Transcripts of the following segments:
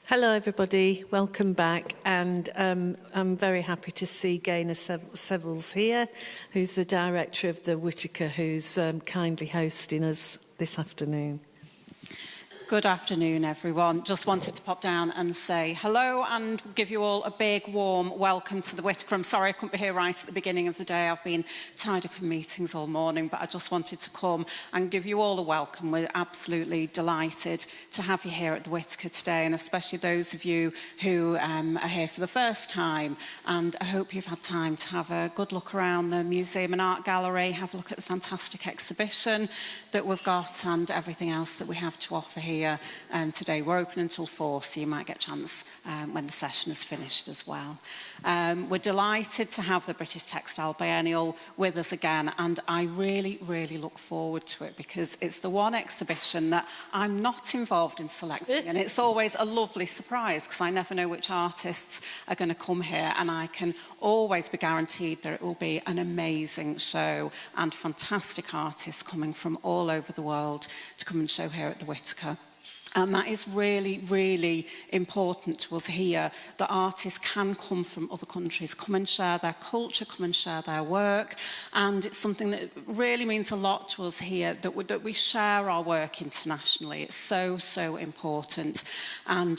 Hello everybody, welcome back, and I'm very happy to see Gaynor Sevels here, who's the director of the Whitaker, who's kindly hosting us this afternoon. Good afternoon, everyone. Just wanted to pop down and say hello and give you all a big, warm welcome to the Whitaker. I'm sorry I couldn't be here right at the beginning of the day. I've been tied up in meetings all morning, but I just wanted to come and give you all a welcome. We're absolutely delighted to have you here at the Whitaker today, and especially those of you who are here for the first time. And I hope you've had time to have a good look around the museum and art gallery, have a look at the fantastic exhibition that we've got and everything else that we have to offer here today. We're open until 4, so you might get a chance when the session is finished as well. We're delighted to have the British Textile Biennial with us again, and I really, really look forward to it because it's the one exhibition that I'm not involved in selecting, and it's always a lovely surprise because I never know which artists are going to come here, and I can always be guaranteed that it will be an amazing show and fantastic artists coming from all over the world to come and show here at the Whitaker. And that is really, really important to us here, that artists can come from other countries, come and share their culture, come and share their work. And it's something that really means a lot to us here, that we share our work internationally. It's so, so important. And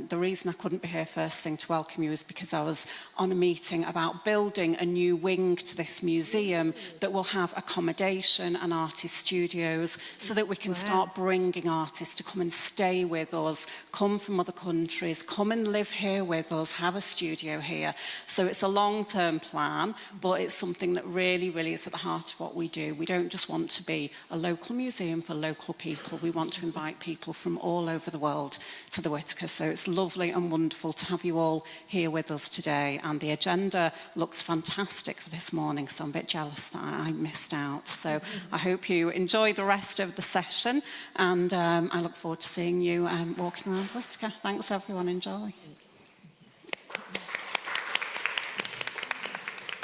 the reason I couldn't be here first thing to welcome you is because I was on a meeting about building a new wing to this museum that will have accommodation and artist studios so that we can start bringing artists to come and stay with us, come from other countries, come and live here with us, have a studio here. So it's a long-term plan, but it's something that really, really is at the heart of what we do. We don't just want to be a local museum for local people. We want to invite people from all over the world to the Whitaker. So it's lovely and wonderful to have you all here with us today. And the agenda looks fantastic for this morning, so I'm a bit jealous that I missed out. So I hope you enjoy the rest of the session, and I look forward to seeing you walking around Whitaker. Thanks everyone, enjoy.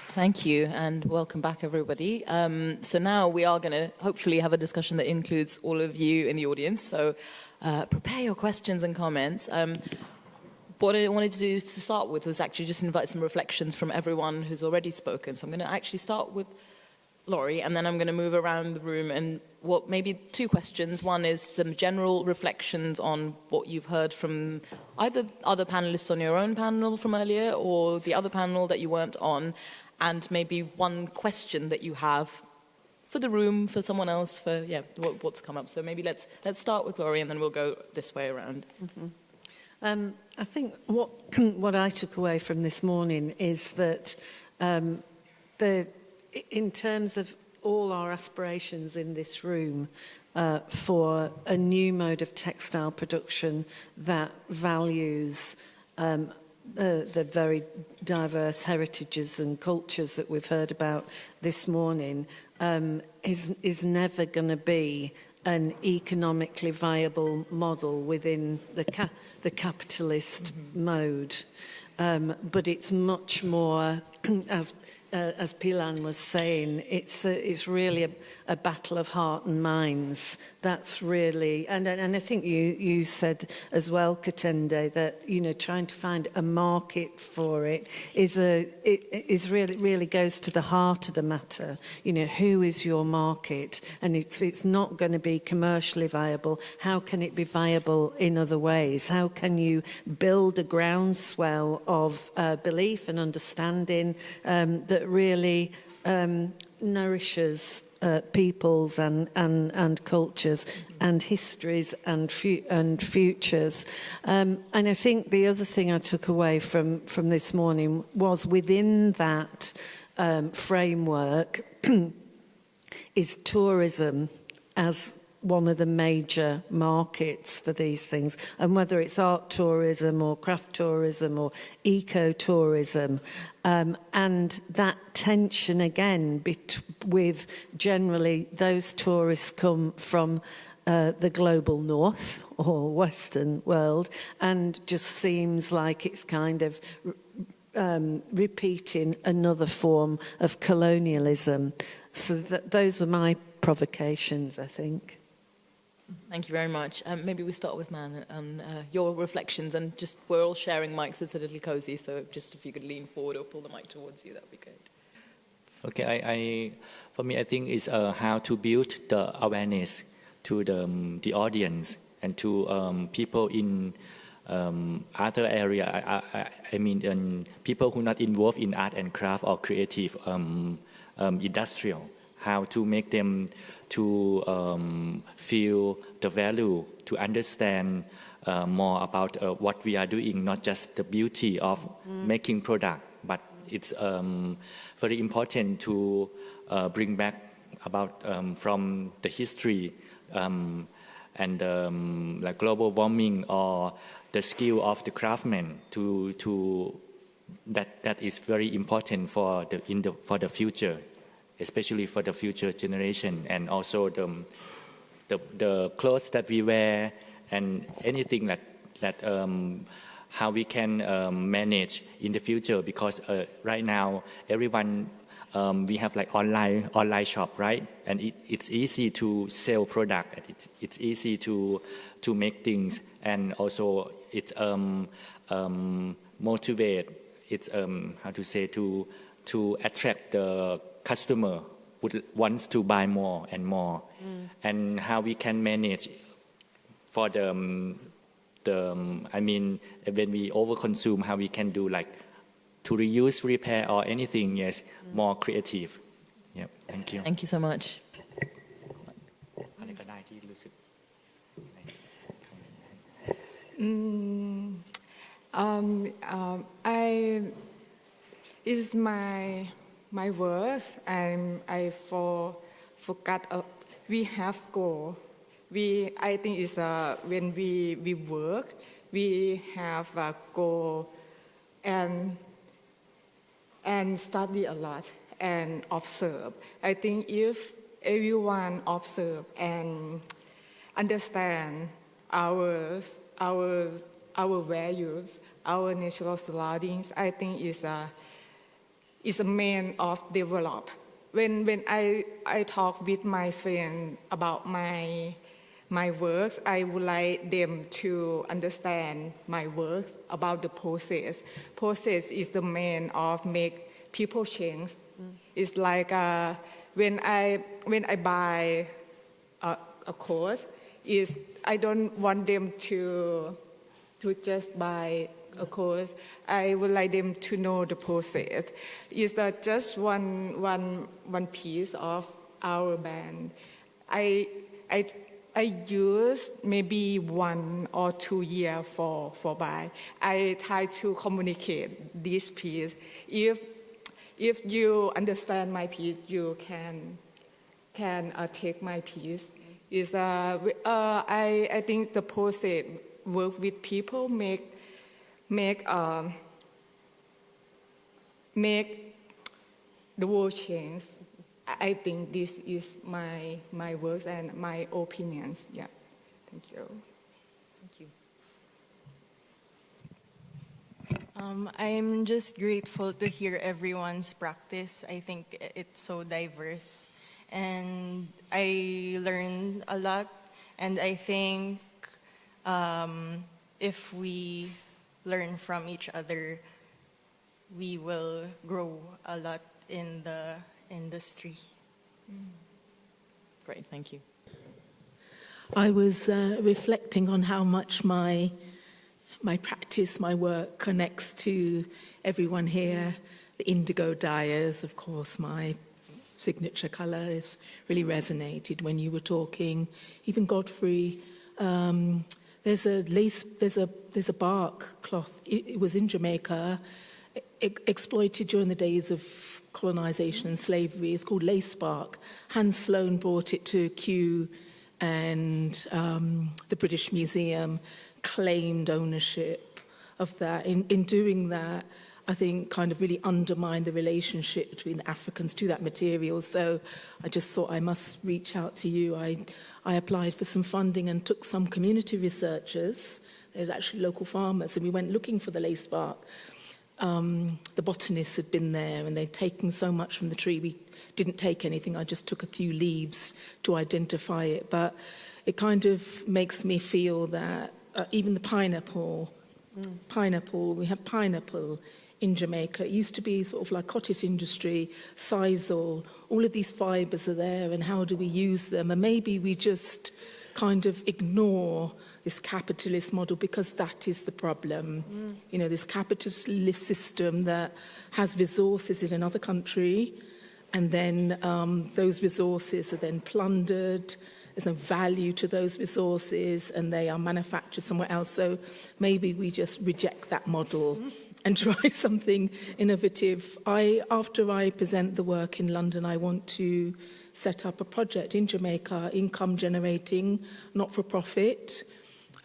Thank you and welcome back everybody. So now we are going to hopefully have a discussion that includes all of you in the audience, so prepare your questions and comments. What I wanted to do to start with was actually just invite some reflections from everyone who's already spoken. So I'm going to actually start with Laurie, and then I'm going to move around the room and maybe 2 questions. One is some general reflections on what you've heard from either other panelists on your own panel from earlier or the other panel that you weren't on, and maybe 1 question that you have for the room, for someone else, for what's come up. So maybe let's start with Laurie, and then we'll go this way around. Mm-hmm. I think what I took away from this morning is that in terms of all our aspirations in this room for a new mode of textile production that values the very diverse heritages and cultures that we've heard about this morning, is never going to be an economically viable model within the capitalist mode. But it's much more, as Pilan was saying, it's really a battle of heart and minds. That's really, and I think you said as well, Katende, that trying to find a market for it is really goes to the heart of the matter. Who is your market? And it's not going to be commercially viable. How can it be viable in other ways? How can you build a groundswell of belief and understanding that really nourishes peoples and cultures and histories and futures. And I think the other thing I took away from this morning was within that framework is tourism as one of the major markets for these things, and whether it's art tourism or craft tourism or eco-tourism, and that tension again with generally those tourists come from the global north or Western world, and just seems like it's kind of repeating another form of colonialism. So those are my provocations, I think. Thank you very much. Maybe we start with Mann and your reflections, and just we're all sharing mics, so it's a little cozy, so just if you could lean forward or pull the mic towards you, that would be great. Okay, for me, I think it's how to build the awareness to the audience and to people in other area. I mean, people who are not involved in art and craft or creative industrial. How to make them to feel the value, to understand more about what we are doing, not just the beauty of making product, but it's very important to bring back about from the history and like global warming or the skill of the craftsman to that is very important for the future, especially for the future generation, and also the clothes that we wear and anything that how we can manage in the future, because right now everyone we have like online shop, right? And it's easy to sell product, and it's easy to make things, and also it's motivate. It's how to say to attract the customer who wants to buy more and more, and how we can manage for the I mean, when we overconsume, how we can do like to reuse, repair, or anything. Yes, more creative. Yeah, thank you. Thank you so much. I is my words, and I forgot. We have goal. I think it's when we work, we have a goal and study a lot and observe. I think if everyone observe and understand our values, our natural surroundings, I think is a main of develop. When I talk with my friend about my works, I would like them to understand my works about the process. Process is the main of make people change. It's like when I buy a course, I don't want them to just buy a course. I would like them to know the process. It's just one piece of our band. I use maybe 1 or 2 years for buy. I try to communicate this piece. If you understand my piece, you can take my piece. I think the process work with people make the world change. I think this is my words and my opinions. Yeah, thank you. Thank you. I'm just grateful to hear everyone's practice. I think it's so diverse, and I learned a lot. And I think if we learn from each other, we will grow a lot in the industry. Great, thank you. I was reflecting on how much my practice, my work connects to everyone here. The indigo dyers, of course, my signature colour has really resonated when you were talking. Even Godfrey, there's a bark cloth. It was in Jamaica, exploited during the days of colonization and slavery. It's called lace bark. Hans Sloane brought it to Kew, and the British Museum claimed ownership of that. In doing that, I think kind of really undermined the relationship between the Africans to that material. So I just thought I must reach out to you. I applied for some funding and took some community researchers. There's actually local farmers, and we went looking for the lace bark. The botanists had been there, and they'd taken so much from the tree. We didn't take anything. I just took a few leaves to identify it. But it kind of makes me feel that even the pineapple, we have pineapple in Jamaica. It used to be sort of like cottage industry, sisal, all of these fibres are there, and how do we use them? And maybe we just kind of ignore this capitalist model because that is the problem. You know, this capitalist system that has resources in another country, and then those resources are then plundered. There's no value to those resources, and they are manufactured somewhere else. So maybe we just reject that model and try something innovative. After I present the work in London, I want to set up a project in Jamaica, income generating, not for profit.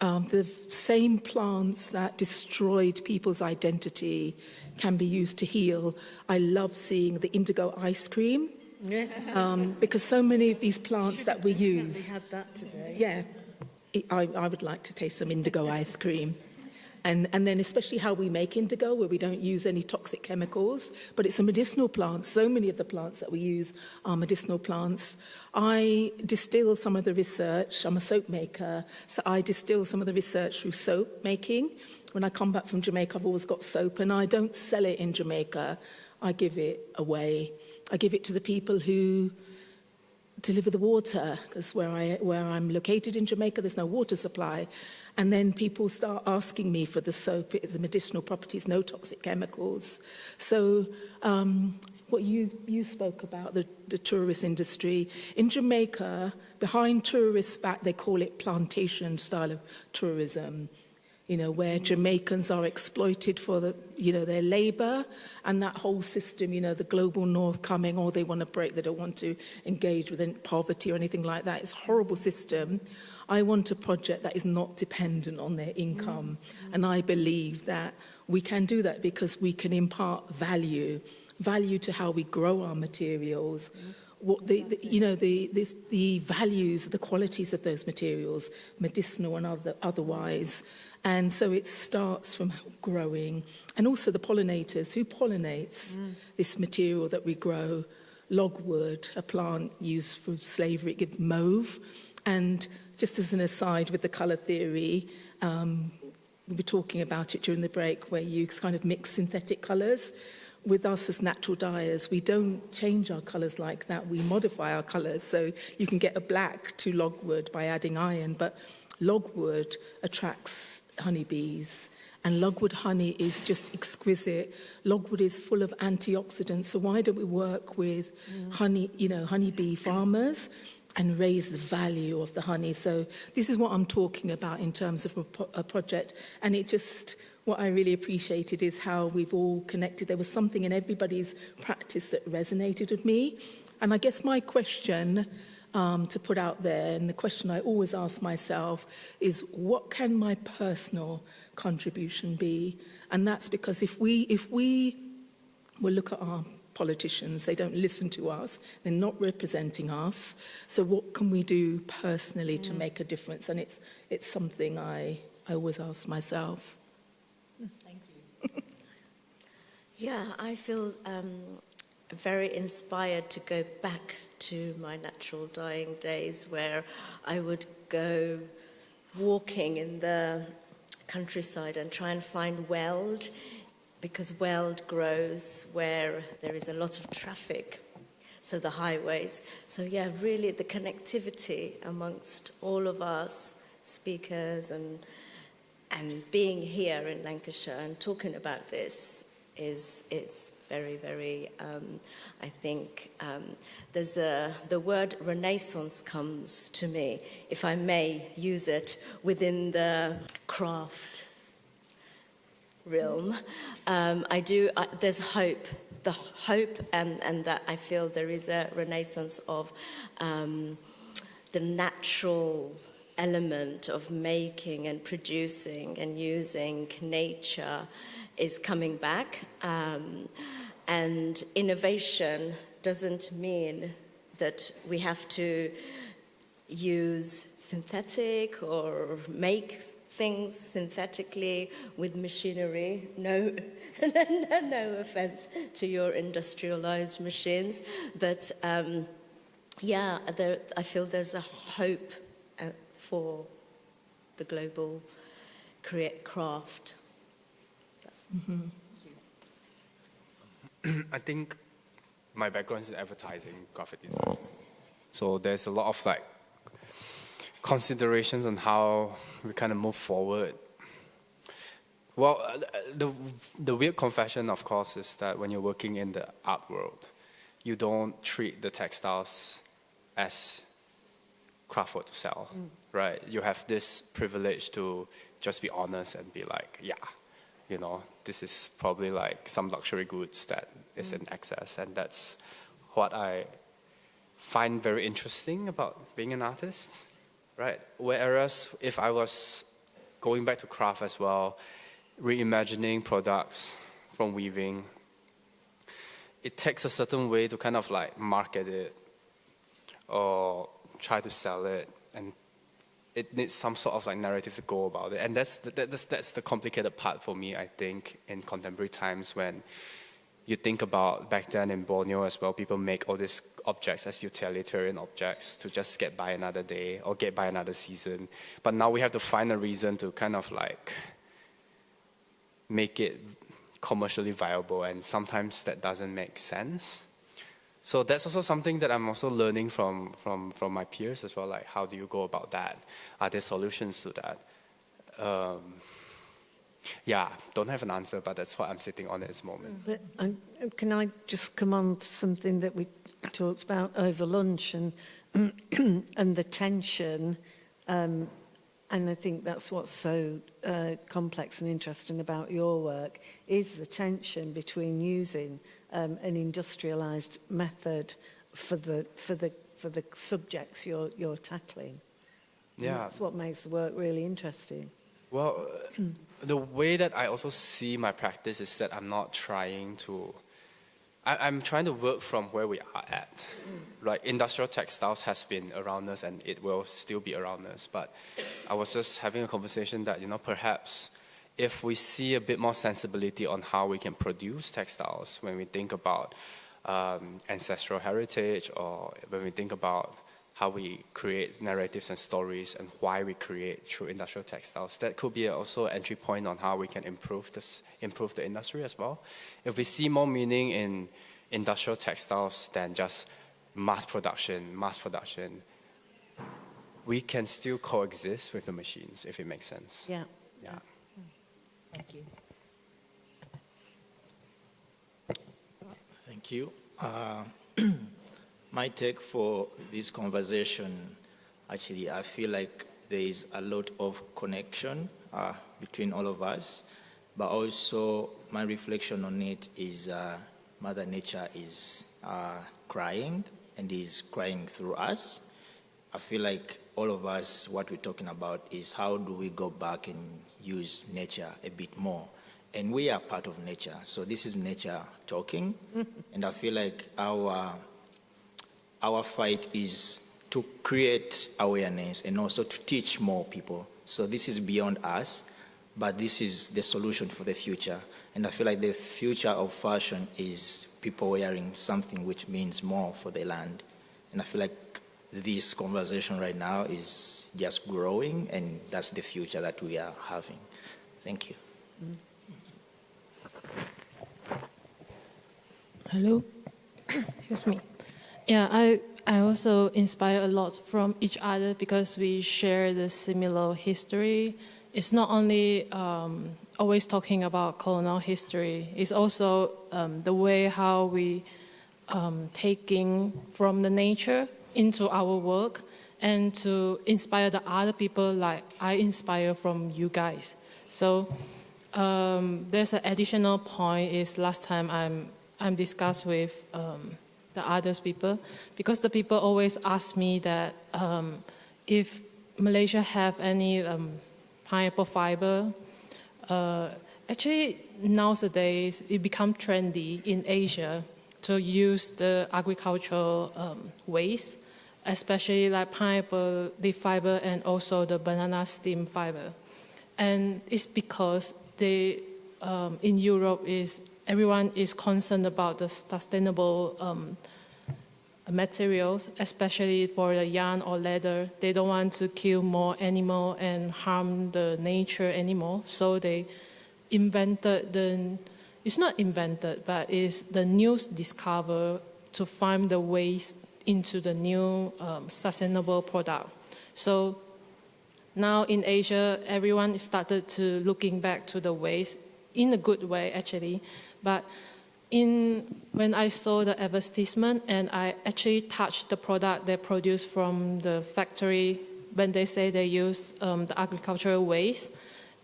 The same plants that destroyed people's identity can be used to heal. I love seeing the indigo ice cream. Because so many of these plants that we use. We had that today. Yeah, I would like to taste some indigo ice cream. And then especially how we make indigo, where we don't use any toxic chemicals, but it's a medicinal plant. So many of the plants that we use are medicinal plants. I distill some of the research. I'm a soap maker, so I distill some of the research through soap making. When I come back from Jamaica, I've always got soap, and I don't sell it in Jamaica. I give it away. I give it to the people who deliver the water, because where I'm located in Jamaica, there's no water supply. And then people start asking me for the soap. It has medicinal properties, no toxic chemicals. So what you spoke about, the tourist industry. In Jamaica, behind tourists' back, they call it plantation style of tourism. You know, where Jamaicans are exploited for their labour, and that whole system, the global north coming, or they want to break, they don't want to engage with poverty or anything like that. It's a horrible system. I want a project that is not dependent on their income, and I believe that we can do that because we can impart value to how we grow our materials. What the values, the qualities of those materials, medicinal and otherwise. And so it starts from growing. And also the pollinators. Who pollinates this material that we grow? Logwood, a plant used for slavery, it gives mauve. And just as an aside with the colour theory, we were talking about it during the break, where you kind of mix synthetic colours. With us as natural dyers, we don't change our colours like that. We modify our colours. So you can get a black to logwood by adding iron, but logwood attracts honeybees, and logwood honey is just exquisite. Logwood is full of antioxidants, so why don't we work with honeybee farmers and raise the value of the honey? So this is what I'm talking about in terms of a project, and what I really appreciated is how we've all connected. There was something in everybody's practice that resonated with me. And I guess my question to put out there, and the question I always ask myself, is what can my personal contribution be? And that's because if we will look at our politicians, they don't listen to us, they're not representing us. So what can we do personally to make a difference? And it's something I always ask myself. Thank you. Yeah, I feel very inspired to go back to my natural dyeing days, where I would go walking in the countryside and try and find weld, because weld grows where there is a lot of traffic, so the highways. So yeah, really the connectivity amongst all of us speakers and being here in Lancashire and talking about this is very, very, I think, there's the word Renaissance comes to me, if I may use it, within the craft realm. There's hope, and that I feel there is a renaissance of the natural element of making and producing and using nature is coming back. And innovation doesn't mean that we have to use synthetic or make things synthetically with machinery. No, no offense to your industrialized machines, but I feel there's a hope for the global craft. I think my background is in advertising, graphic design. So there's a lot of like considerations on how we kind of move forward. Well, the weird confession, of course, is that when you're working in the art world, you don't treat the textiles as craft work to sell, right? You have this privilege to just be honest and be like, yeah, you know, this is probably like some luxury goods that is in excess, and that's what I find very interesting about being an artist, right? Whereas if I was going back to craft as well, reimagining products from weaving, it takes a certain way to kind of like market it or try to sell it, and it needs some sort of like narrative to go about it. And that's the complicated part for me, I think, in contemporary times, when you think about back then in Borneo as well, people make all these objects as utilitarian objects to just get by another day or get by another season. But now we have to find a reason to kind of like make it commercially viable, and sometimes that doesn't make sense. So that's also something that I'm also learning from my peers as well, like how do you go about that? Are there solutions to that? Yeah, don't have an answer, but that's what I'm sitting on at this moment. But can I just come on to something that we talked about over lunch, and and the tension, and I think that's what's so complex and interesting about your work, is the tension between using an industrialized method for the subjects you're tackling. Yeah, That's what makes the work really interesting. Well, the way that I also see my practice is that I'm not trying to, I'm trying to work from where we are at. Like industrial textiles has been around us and it will still be around us. But I was just having a conversation that, you know, perhaps if we see a bit more sensibility on how we can produce textiles when we think about ancestral heritage, or when we think about how we create narratives and stories and why we create through industrial textiles, that could be also an entry point on how we can improve the industry as well. If we see more meaning in industrial textiles than just mass production, we can still coexist with the machines, if it makes sense. Yeah. Yeah. Thank you. Thank you. My take for this conversation, actually, I feel like there is a lot of connection between all of us, but also my reflection on it is Mother Nature is crying, and is crying through us. I feel like all of us, what we're talking about is how do we go back and use nature a bit more. And we are part of nature, so this is nature talking, and I feel like our fight is to create awareness and also to teach more people. So this is beyond us, but this is the solution for the future. And I feel like the future of fashion is people wearing something which means more for the land. And I feel like this conversation right now is just growing, and that's the future that we are having. Thank you. Hello. Excuse me. Yeah, I also inspire a lot from each other because we share the similar history. It's not only always talking about colonial history. It's also the way how we taking from the nature into our work, and to inspire the other people like I inspire from you guys. So there's an additional point is last time I'm discussed with the others people, because the people always ask me that if Malaysia have any pineapple fiber. Actually, nowadays it become trendy in Asia to use the agricultural waste, especially like pineapple leaf fiber and also the banana stem fiber. And it's because they in Europe everyone is concerned about the sustainable materials, especially for the yarn or leather. They don't want to kill more animal and harm the nature anymore. So they invented it's not invented, but it's the new discover to find the ways into the new sustainable product. So now in Asia, everyone started to looking back to the waste in a good way, actually. But when I saw the advertisement and I actually touched the product they produce from the factory, when they say they use the agricultural waste,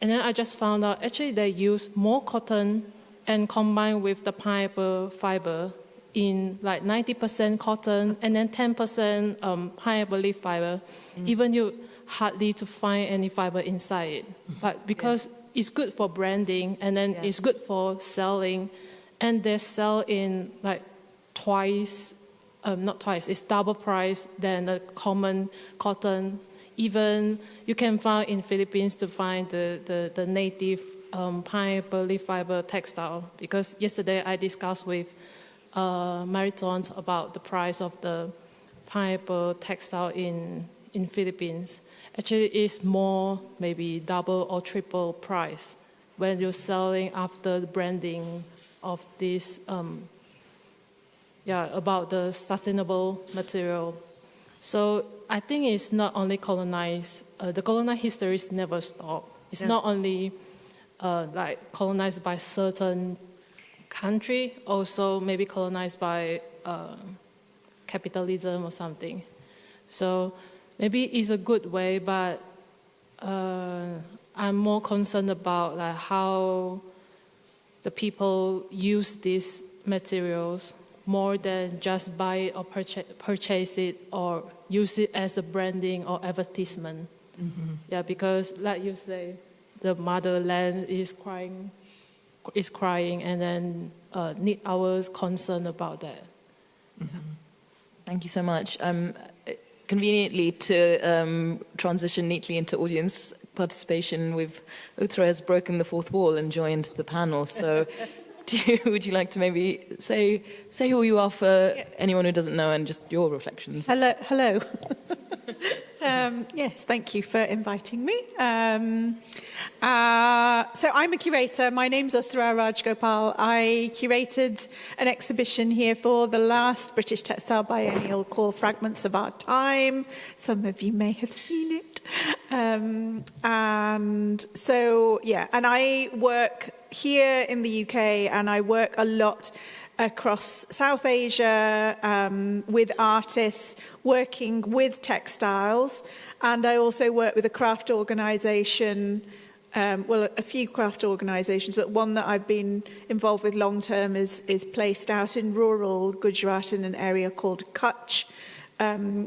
and then I just found out actually they use more cotton and combined with the pineapple fiber in like 90% cotton and then 10% pineapple leaf fiber. Even you hardly to find any fiber inside it. But because it's good for branding and then it's good for selling, and they sell in like it's double price than the common cotton. Even you can find in Philippines to find the native pineapple leaf fiber textile. Because yesterday I discussed with Mariton about the price of the pineapple textile in Philippines. Actually, it's more maybe double or triple price when you're selling after the branding of this, about the sustainable material. So I think it's not only colonized, the colonized histories never stop. It's not only like colonized by certain country, also maybe colonized by capitalism or something. So maybe it's a good way, but I'm more concerned about like how the people use these materials more than just buy it or purchase it or use it as a branding or advertisement. Yeah, because like you say, the motherland is crying, and then need our concern about that. Thank you so much. Conveniently to transition neatly into audience participation, Uthra has broken the fourth wall and joined the panel. So would you like to maybe say who you are for anyone who doesn't know and just your reflections? Hello. Yes, thank you for inviting me. So I'm a curator. My name's Uthra Rajgopal. I curated an exhibition here for the last British Textile Biennial called Fragments of Our Time. Some of you may have seen it. And I work here in the UK, and I work a lot across South Asia with artists working with textiles, and I also work with a craft organisation, a few craft organisations, but one that I've been involved with long term is placed out in rural Gujarat in an area called Kutch,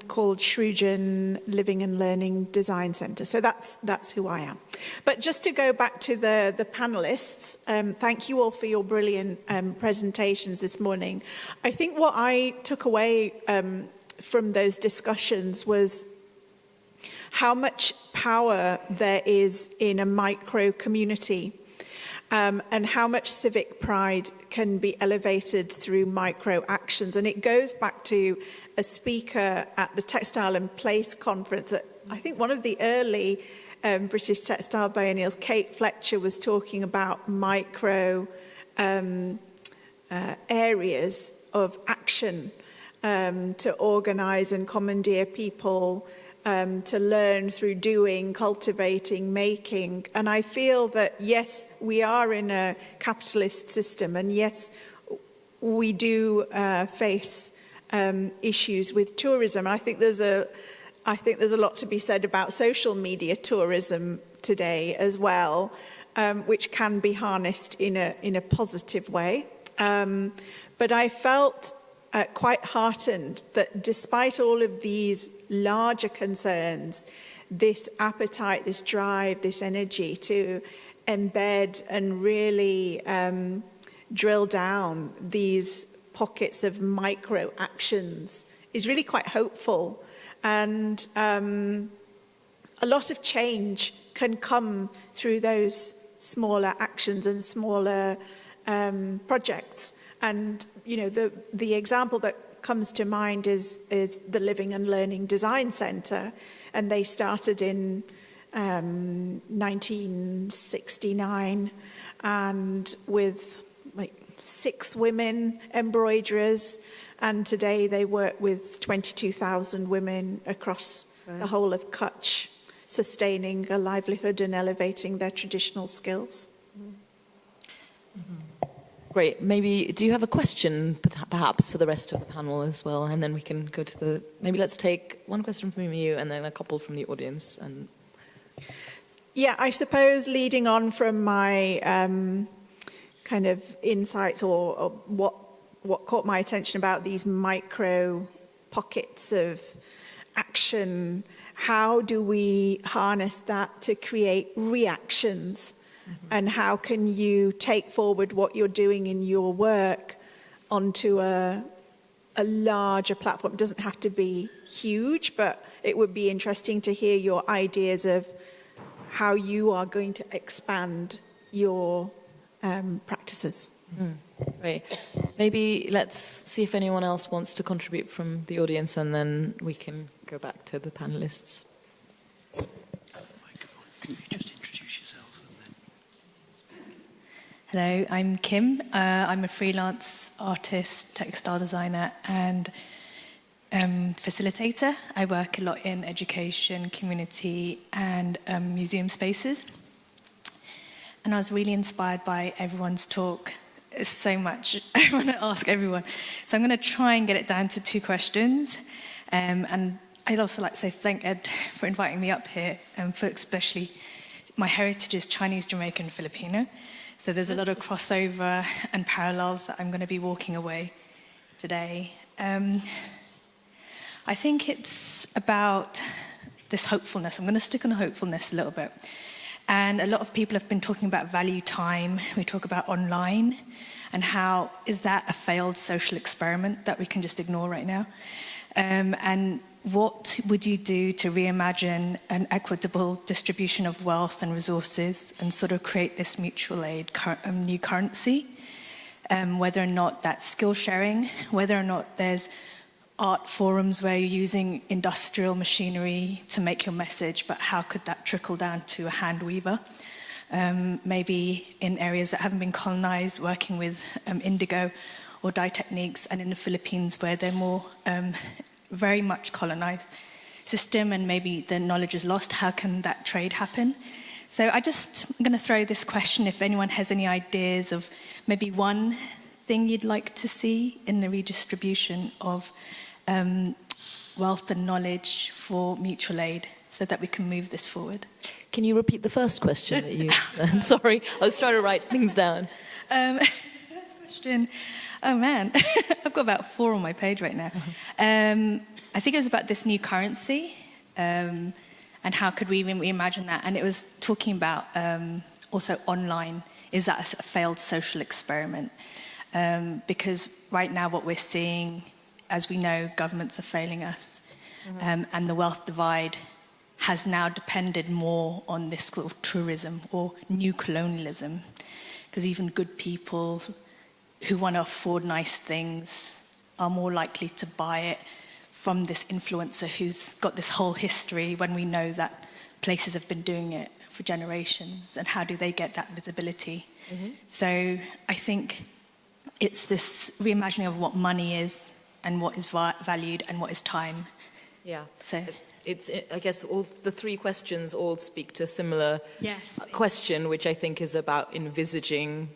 called Shrujan Living and Learning Design Centre. So that's who I am. But just to go back to the panellists, thank you all for your brilliant presentations this morning. I think what I took away from those discussions was how much power there is in a micro community, and how much civic pride can be elevated through micro actions. And it goes back to a speaker at the Textile and Place conference at, I think, one of the early British Textile Biennials. Kate Fletcher was talking about micro areas of action to organise and commandeer people, to learn through doing, cultivating, making. And I feel that, yes, we are in a capitalist system, and yes, we do face issues with tourism. And I think there's a lot to be said about social media tourism today as well, which can be harnessed in a positive way. But I felt quite heartened that despite all of these larger concerns, this appetite, this drive, this energy to embed and really drill down these pockets of micro actions is really quite hopeful. And a lot of change can come through those smaller actions and smaller projects. And, you know, the example that comes to mind is the Living and Learning Design Centre, and they started in 1969, and with like 6 women embroiderers, and today they work with 22,000 women across the whole of Kutch, sustaining a livelihood and elevating their traditional skills. Great. Maybe, do you have a question perhaps for the rest of the panel as well? And then we can go to the, maybe let's take one question from you and then a couple from the audience. And yeah, I suppose leading on from my kind of insights or what caught my attention about these micro pockets of action, how do we harness that to create reactions? And how can you take forward what you're doing in your work onto a larger platform? It doesn't have to be huge, but it would be interesting to hear your ideas of how you are going to expand your practices. Great. Maybe let's see if anyone else wants to contribute from the audience, and then we can go back to the panelists. Hello, I'm Kim. I'm a freelance artist, textile designer, and facilitator. I work a lot in education, community, and museum spaces. And I was really inspired by everyone's talk. There's so much I want to ask everyone. So I'm going to try and get it down to 2 questions. And I'd also like to say thank Ed for inviting me up here, for especially my heritage is Chinese, Jamaican, Filipino. So there's a lot of crossover and parallels that I'm going to be walking away today. I think it's about this hopefulness. I'm going to stick on hopefulness a little bit. And a lot of people have been talking about value time. We talk about online and how is that a failed social experiment that we can just ignore right now? And what would you do to reimagine an equitable distribution of wealth and resources and sort of create this mutual aid new currency? Whether or not that's skill sharing, whether or not there's art forums where you're using industrial machinery to make your message, but how could that trickle down to a hand weaver? Maybe in areas that haven't been colonized, working with indigo or dye techniques, and in the Philippines where they're more very much colonized system and maybe the knowledge is lost, how can that trade happen? So I'm going to throw this question if anyone has any ideas of maybe one thing you'd like to see in the redistribution of wealth and knowledge for mutual aid so that we can move this forward. Can you repeat the first question that you... Sorry, I was trying to write things down. First question... Oh man, I've got about 4 on my page right now. I think it was about this new currency and how could we reimagine that. And it was talking about also online, is that a failed social experiment? Because right now what we're seeing, as we know, governments are failing us. And the wealth divide has now depended more on this sort of tourism or new colonialism. Because even good people who want to afford nice things are more likely to buy it from this influencer who's got this whole history when we know that places have been doing it for generations, and how do they get that visibility? So I think it's this reimagining of what money is and what is valued and what is time. Yeah. So it's, I guess all the 3 questions all speak to a similar question, which I think is about envisaging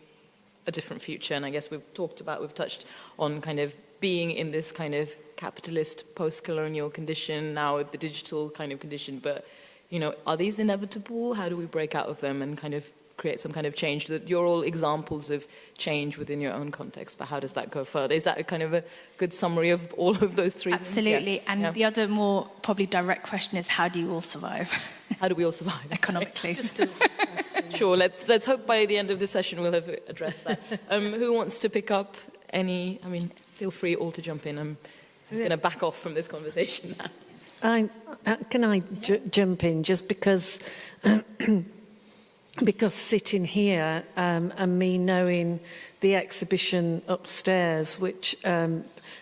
a different future. And I guess we've touched on kind of being in this kind of capitalist post-colonial condition now with the digital kind of condition. But, you know, are these inevitable? How do we break out of them and kind of create some kind of change? That you're all examples of change within your own context, but how does that go further? Is that a kind of a good summary of all of those 3 Absolutely. things? And the other more probably direct question is, how do you all survive? How do we all survive? Economically. Sure, let's hope by the end of the session we'll have addressed that. Who wants to pick up any, I mean, feel free all to jump in. I'm going to back off from this conversation now. Can I jump in just because because sitting here and me knowing the exhibition upstairs, which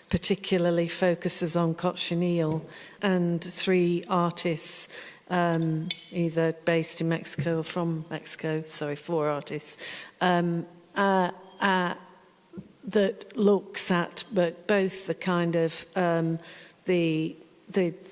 particularly focuses on cochineal, and 3 artists, either based in Mexico or from Mexico, 4 artists, that looks at both the kind of the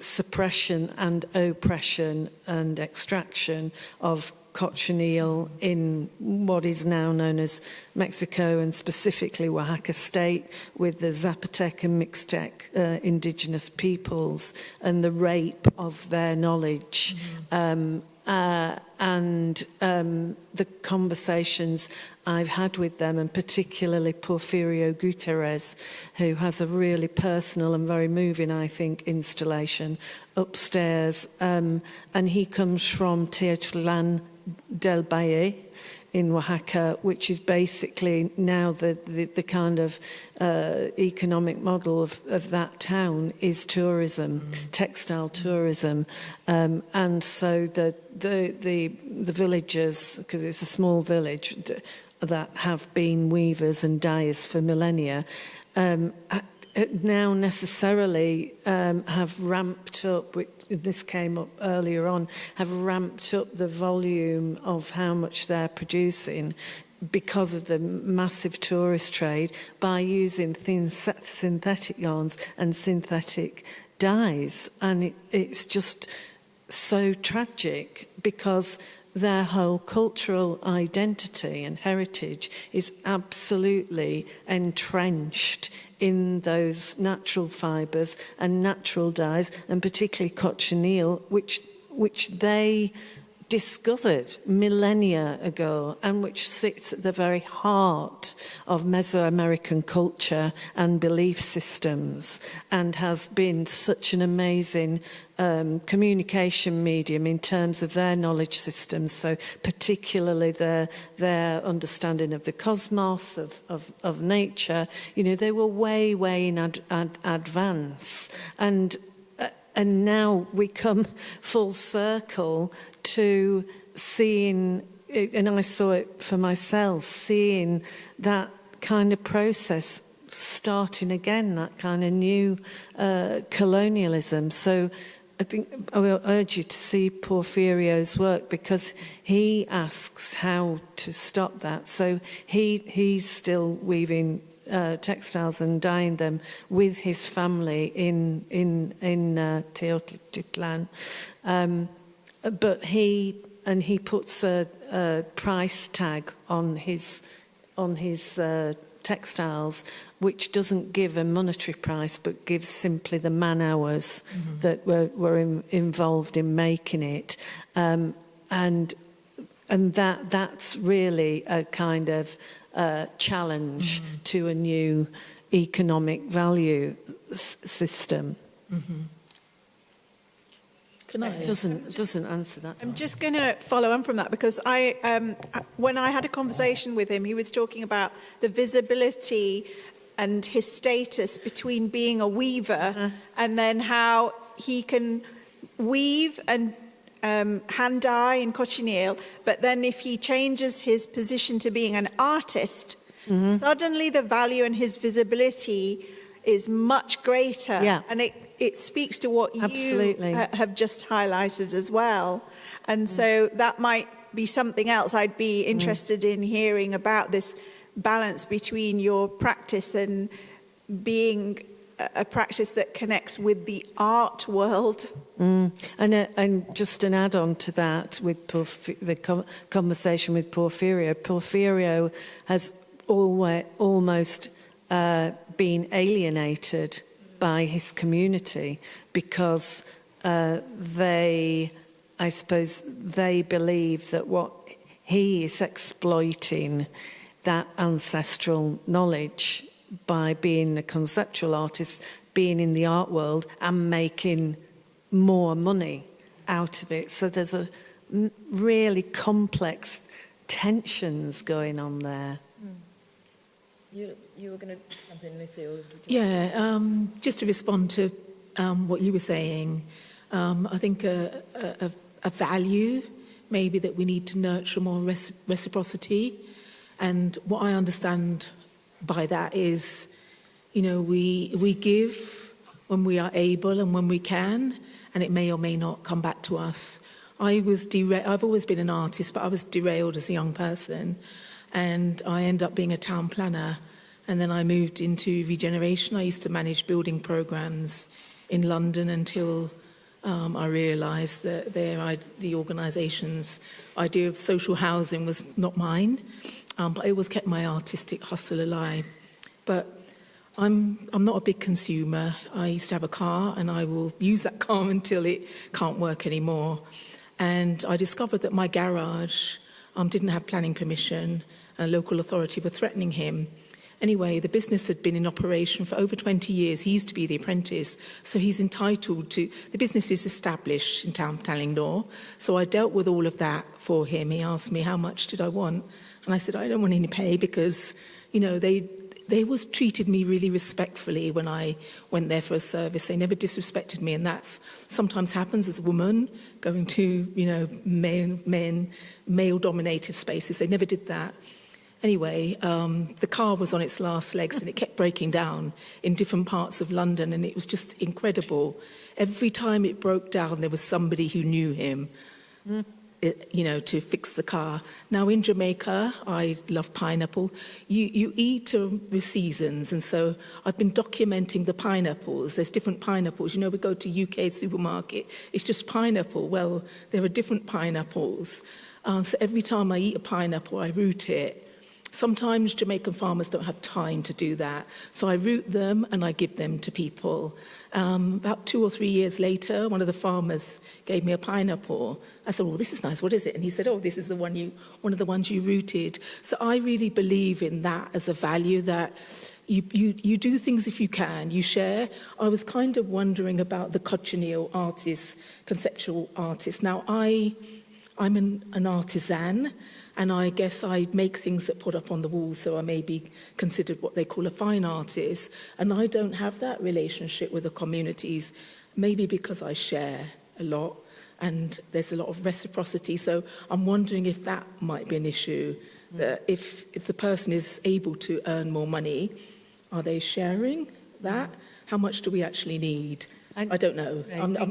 suppression and oppression and extraction of cochineal in what is now known as Mexico, and specifically Oaxaca state, with the Zapotec and Mixtec indigenous peoples and the rape of their knowledge. And the conversations I've had with them, and particularly Porfirio Gutierrez, who has a really personal and very moving, I think, installation upstairs. And he comes from Teotihuacan del Valle in Oaxaca, which is basically now the kind of economic model of that town is tourism, textile tourism, and so the villagers, because it's a small village that have been weavers and dyers for millennia, now necessarily have ramped up, which this came up earlier on, have ramped up the volume of how much they're producing because of the massive tourist trade by using thin synthetic yarns and synthetic dyes. And it's just so tragic, because their whole cultural identity and heritage is absolutely entrenched in those natural fibres and natural dyes, and particularly cochineal, which they discovered millennia ago, and which sits at the very heart of Mesoamerican culture and belief systems, and has been such an amazing communication medium in terms of their knowledge systems. So particularly their understanding of the cosmos, of nature. You know, they were way in advance, and now we come full circle to seeing, and I saw it for myself, seeing that kind of process starting again, that kind of new colonialism. So I think I will urge you to see Porfirio's work, because he asks how to stop that. So he's still weaving textiles and dyeing them with his family in Teotihuacan. But he puts a price tag on his textiles, which doesn't give a monetary price, but gives simply the man hours that were involved in making it, and that's really a kind of challenge to a new economic value system. It doesn't answer that. I'm just going to follow on from that, because when I had a conversation with him, he was talking about the visibility and his status between being a weaver and then how he can weave and hand dye in cochineal, but then if he changes his position to being an artist, suddenly the value and his visibility is much greater. Yeah. And it speaks to what you have just highlighted as well. And so that might be something else I'd be interested in hearing about, this balance between your practice and being a practice that connects with the art world. And just an add-on to that, with the conversation with Porfirio. Porfirio has almost been alienated by his community, because they believe that what he is exploiting, that ancestral knowledge, by being a conceptual artist, being in the art world and making more money out of it. So there's a really complex tensions going on there. You were going to jump in, Lucy? Yeah, just to respond to what you were saying, I think a value maybe that we need to nurture more reciprocity. And what I understand by that is, you know, we give when we are able and when we can, and it may or may not come back to us. I've always been an artist, but I was derailed as a young person, and I ended up being a town planner, and then I moved into regeneration. I used to manage building programs in London until I realised that the organisation's idea of social housing was not mine, but I always kept my artistic hustle alive. But I'm not a big consumer. I used to have a car, and I will use that car until it can't work anymore. And I discovered that my garage didn't have planning permission, and a local authority were threatening him. Anyway, the business had been in operation for over 20 years. He used to be the apprentice, so he's entitled to... The business is established in town planning law, so I dealt with all of that for him. He asked me how much did I want, and I said, I don't want any pay because, you know, they treated me really respectfully when I went there for a service. They never disrespected me, and that's sometimes happens as a woman going to, you know, male-dominated spaces. They never did that. Anyway, the car was on its last legs, and it kept breaking down in different parts of London, and it was just incredible. Every time it broke down, there was somebody who knew him. You know, to fix the car. Now in Jamaica, I love pineapple. You eat with seasons, and so I've been documenting the pineapples. There's different pineapples. You know, we go to UK supermarket, it's just pineapple. Well, there are different pineapples. So every time I eat a pineapple, I root it. Sometimes Jamaican farmers don't have time to do that. So I root them and I give them to people. About 2 or 3 years later, one of the farmers gave me a pineapple. I said, well, this is nice, what is it? And he said, oh, this is one of the ones you rooted. So I really believe in that as a value, that you do things if you can, you share. I was kind of wondering about the cochineal artist, conceptual artist. Now, I'm an artisan, and I guess I make things that put up on the wall, so I may be considered what they call a fine artist. And I don't have that relationship with the communities, maybe because I share a lot and there's a lot of reciprocity. So I'm wondering if that might be an issue, that if the person is able to earn more money, are they sharing that? How much do we actually need? I don't know.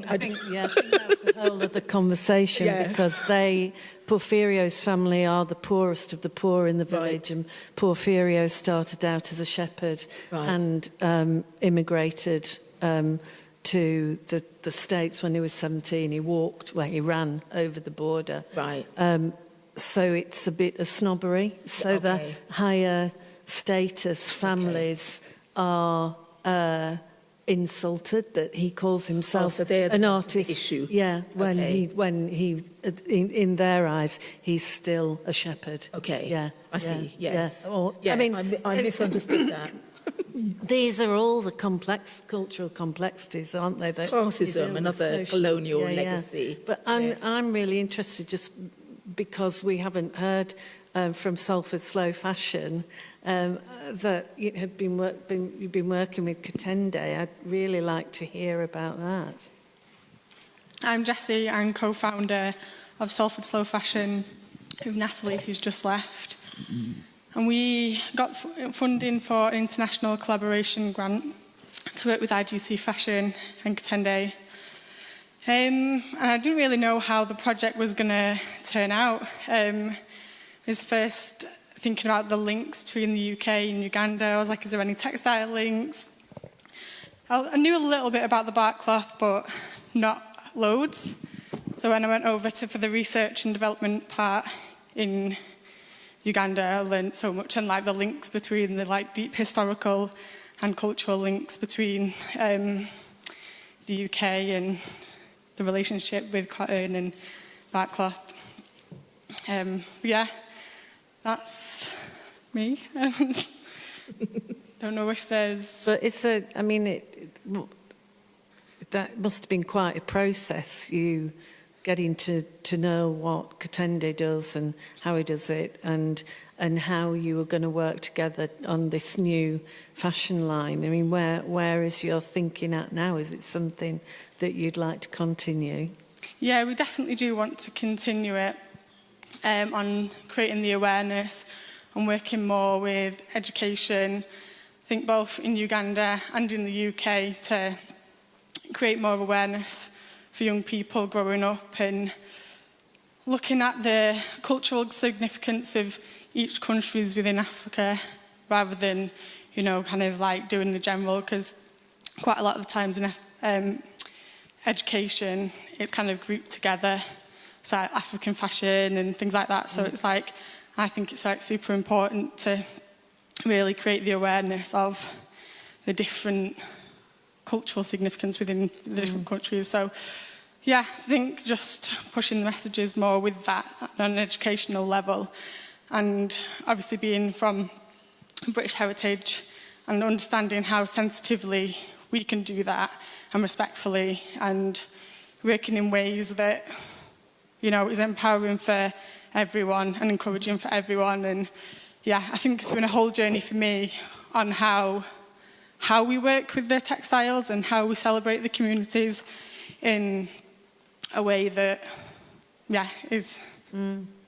I think that's the whole of the conversation, because Porfirio's family are the poorest of the poor in the village, and Porfirio started out as a shepherd and immigrated to the States when he was 17. He ran over the border. So it's a bit of snobbery. So the higher status families are... insulted that he calls himself an artist. Issue. Yeah, when he in their eyes he's still a shepherd. I see. Yes. Yeah. I mean, I misunderstood that. These are all the cultural complexities, aren't they? Classism, another colonial legacy. But I'm really interested, just because we haven't heard from Salford Slow Fashion, that you've been working with Katende. I'd really like to hear about that. I'm Jessie. I'm co-founder of Salford Slow Fashion with Natalie, who's just left. And we got funding for an international collaboration grant to work with IGC Fashion and Katende. And I didn't really know how the project was going to turn out. I was first thinking about the links between the UK and Uganda. I was like, is there any textile links? I knew a little bit about the bark cloth, but not loads. So when I went over for the research and development part in Uganda, I learned so much, and like the links between the deep historical and cultural links between the UK and the relationship with cotton and bark cloth. That's me. Don't know if there's... But that must have been quite a process, you getting to know what Katende does and how he does it, and how you were going to work together on this new fashion line. I mean, where is your thinking at now? Is it something that you'd like to continue? Yeah, we definitely do want to continue it. on creating the awareness and working more with education, I think both in Uganda and in the UK, to create more awareness for young people growing up and looking at the cultural significance of each countries within Africa rather than, you know, kind of like doing the general, because quite a lot of the times in education, it's kind of grouped together. It's like African fashion and things like that. So it's like, I think it's like super important to really create the awareness of the different cultural significance within the different countries. So yeah, I think just pushing the messages more with that on an educational level, and obviously being from British heritage and understanding how sensitively we can do that and respectfully, and working in ways that, you know, is empowering for everyone and encouraging for everyone. And yeah, I think it's been a whole journey for me on how we work with the textiles and how we celebrate the communities in a way that, yeah, is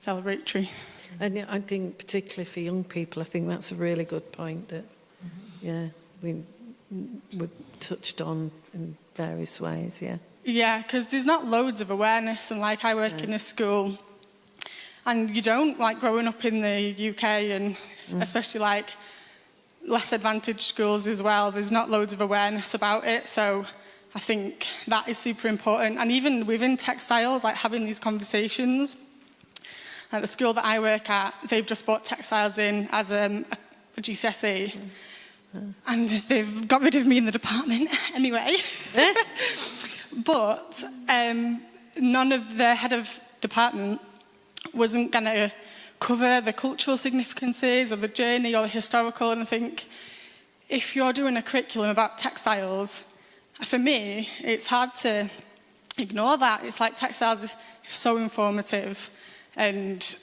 celebratory. And I think particularly for young people, I think that's a really good point that, yeah, we touched on in various ways, yeah. Yeah, because there's not loads of awareness, and like I work in a school, and you don't, like growing up in the UK and especially like less advantaged schools as well, there's not loads of awareness about it. So I think that is super important. And even within textiles, like having these conversations, like the school that I work at, they've just brought textiles in as a GCSE. And they've got rid of me in the department anyway. But none of the head of department wasn't going to cover the cultural significances or the journey or the historical. And I think if you're doing a curriculum about textiles, for me, it's hard to ignore that. It's like textiles is so informative and,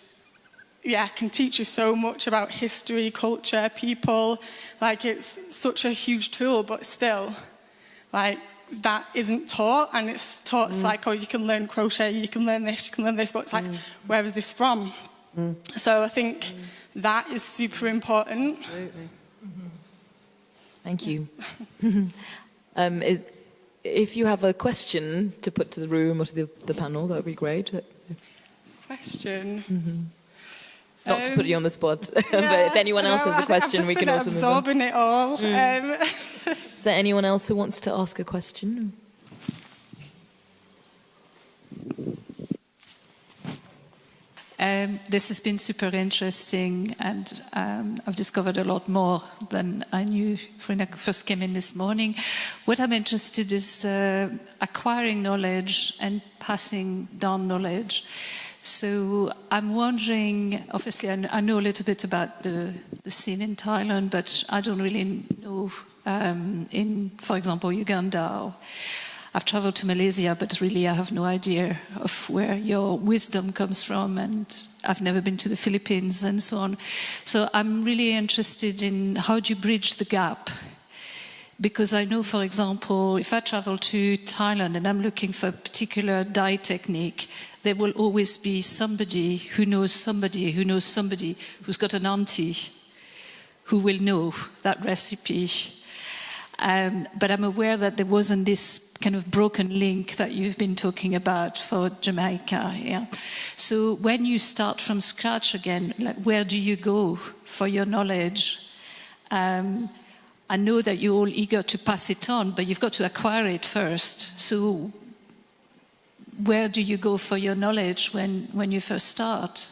yeah, can teach you so much about history, culture, people. Like, it's such a huge tool, but still, like, that isn't taught, and it's taught like, oh, you can learn crochet, you can learn this, but it's like, where is this from? So I think that is super important. Absolutely. Thank you. If you have a question to put to the room or to the panel, that would be great. Question? Not to put you on the spot, but if anyone else has a question, we can also move on. I've just been absorbing it all. Is there anyone else who wants to ask a question? This has been super interesting, and I've discovered a lot more than I knew when I first came in this morning. What I'm interested in is acquiring knowledge and passing down knowledge. So I'm wondering, obviously I know a little bit about the scene in Thailand, but I don't really know in, for example, Uganda. I've traveled to Malaysia, but really I have no idea of where your wisdom comes from, and I've never been to the Philippines and so on. So I'm really interested in how do you bridge the gap? Because I know, for example, if I travel to Thailand and I'm looking for a particular dye technique, there will always be somebody who knows somebody who knows somebody who's got an auntie who will know that recipe. But I'm aware that there wasn't this kind of broken link that you've been talking about for Jamaica. Yeah. So when you start from scratch again, like, where do you go for your knowledge? I know that you're all eager to pass it on, but you've got to acquire it first. So where do you go for your knowledge when you first start?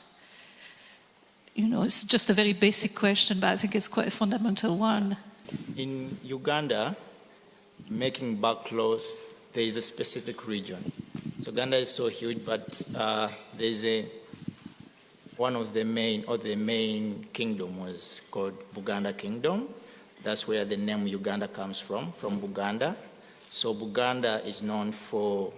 You know, it's just a very basic question, but I think it's quite a fundamental one. In Uganda, making backcloth, there is a specific region. So Uganda is so huge, but there's one of the main kingdom was called Buganda Kingdom. That's where the name Uganda comes from Buganda. So Buganda is known for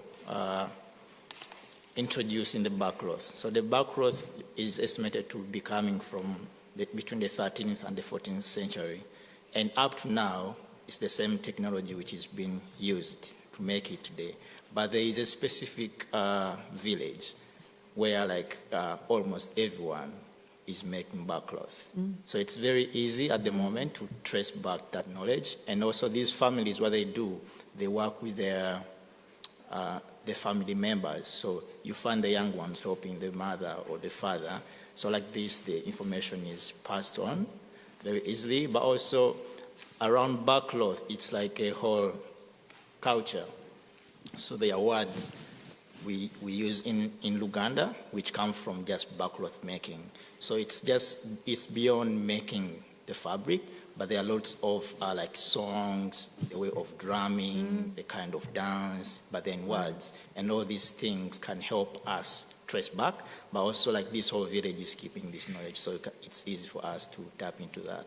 introducing the backcloth. So the backcloth is estimated to be coming from between the 13th and the 14th century. And up to now, it's the same technology which is being used to make it today. But there is a specific village where like almost everyone is making backcloth. So it's very easy at the moment to trace back that knowledge. And also these families, what they do, they work with their family members. So you find the young ones helping the mother or the father. So like this, the information is passed on very easily. But also around backcloth, it's like a whole culture. So there are words we use in Uganda, which come from just backcloth making. So it's beyond making the fabric, but there are lots of like songs, the way of drumming, the kind of dance, but then words. And all these things can help us trace back, but also like this whole village is keeping this knowledge, so it's easy for us to tap into that.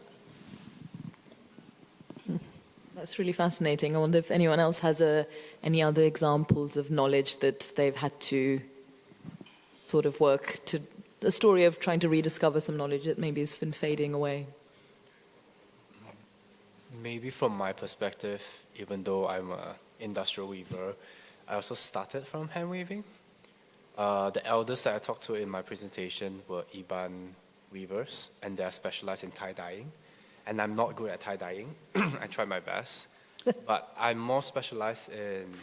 That's really fascinating. I wonder if anyone else has any other examples of knowledge that they've had to sort of work to, a story of trying to rediscover some knowledge that maybe has been fading away. Maybe from my perspective, even though I'm an industrial weaver, I also started from hand weaving. The elders that I talked to in my presentation were Iban weavers, and they're specialized in tie-dyeing. And I'm not good at tie-dyeing. I try my best. But I'm more specialized in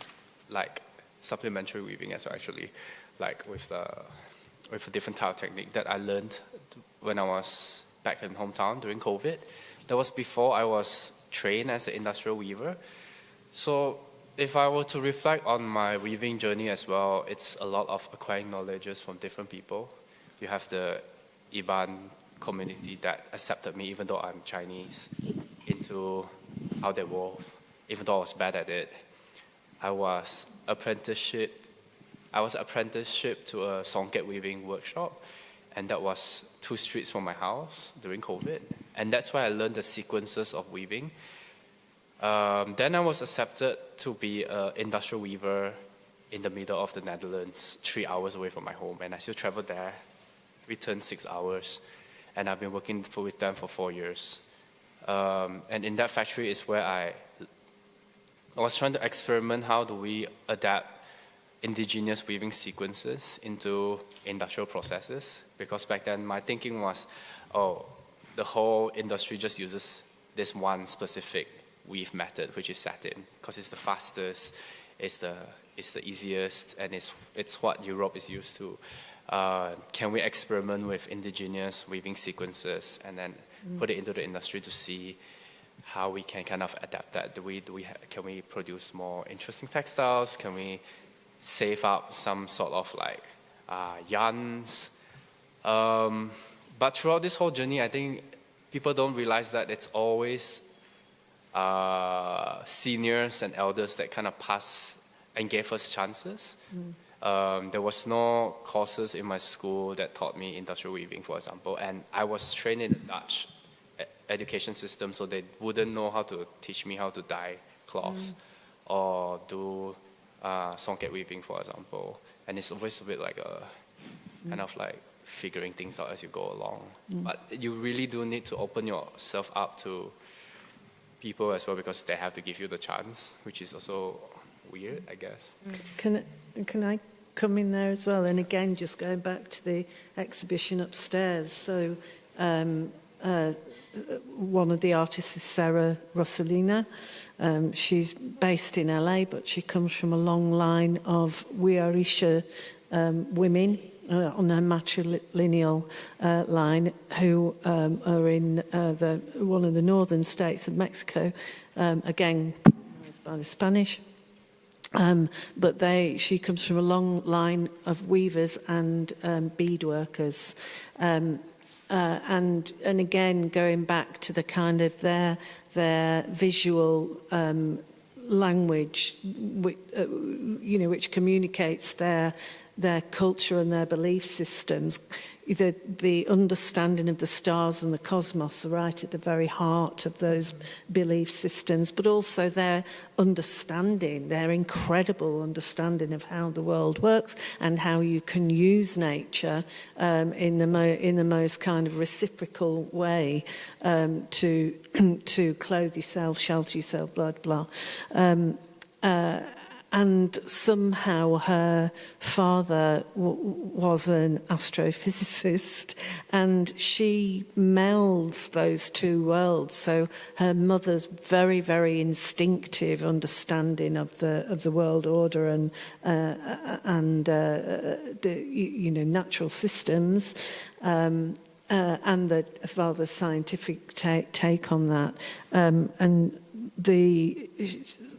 like supplementary weaving as well, actually, like with a different type of technique that I learned when I was back in hometown during COVID. That was before I was trained as an industrial weaver. So if I were to reflect on my weaving journey as well, it's a lot of acquiring knowledges from different people. You have the Iban community that accepted me, even though I'm Chinese, into how they wove, even though I was bad at it. I was apprenticeship to a songket weaving workshop, and that was 2 streets from my house during COVID. And that's why I learned the sequences of weaving. Then I was accepted to be an industrial weaver in the middle of the Netherlands, 3 hours away from my home, and I still traveled there, returned 6 hours. And I've been working with them for 4 years. And in that factory is where I was trying to experiment how do we adapt indigenous weaving sequences into industrial processes. Because back then my thinking was, the whole industry just uses this one specific weave method, which is satin, because it's the fastest, it's the easiest, and it's what Europe is used to. Can we experiment with indigenous weaving sequences and then put it into the industry to see how we can kind of adapt that? Can we produce more interesting textiles? Can we save up some sort of like yarns? But throughout this whole journey, I think people don't realize that it's always seniors and elders that kind of pass and gave us chances. There was no courses in my school that taught me industrial weaving, for example, and I was trained in the Dutch education system, so they wouldn't know how to teach me how to dye cloths or do songket weaving, for example. And it's always a bit like a kind of like figuring things out as you go along. But you really do need to open yourself up to people as well, because they have to give you the chance, which is also weird, I guess. Can I come in there as well? And again, just going back to the exhibition upstairs. So one of the artists is Sarah Rosalina. She's based in LA, but she comes from a long line of Wiarisha women on a matrilineal line who are in one of the northern states of Mexico, again, by the Spanish. But she comes from a long line of weavers and beadworkers. And again, going back to the kind of their visual language, which communicates their culture and their belief systems. The understanding of the stars and the cosmos are right at the very heart of those belief systems, but also their understanding, their incredible understanding of how the world works and how you can use nature in the most kind of reciprocal way to clothe yourself, shelter yourself, blah, blah. and somehow her father was an astrophysicist, and she melds those two worlds. So her mother's very, very instinctive understanding of the world order and the natural systems, and the father's scientific take on that, and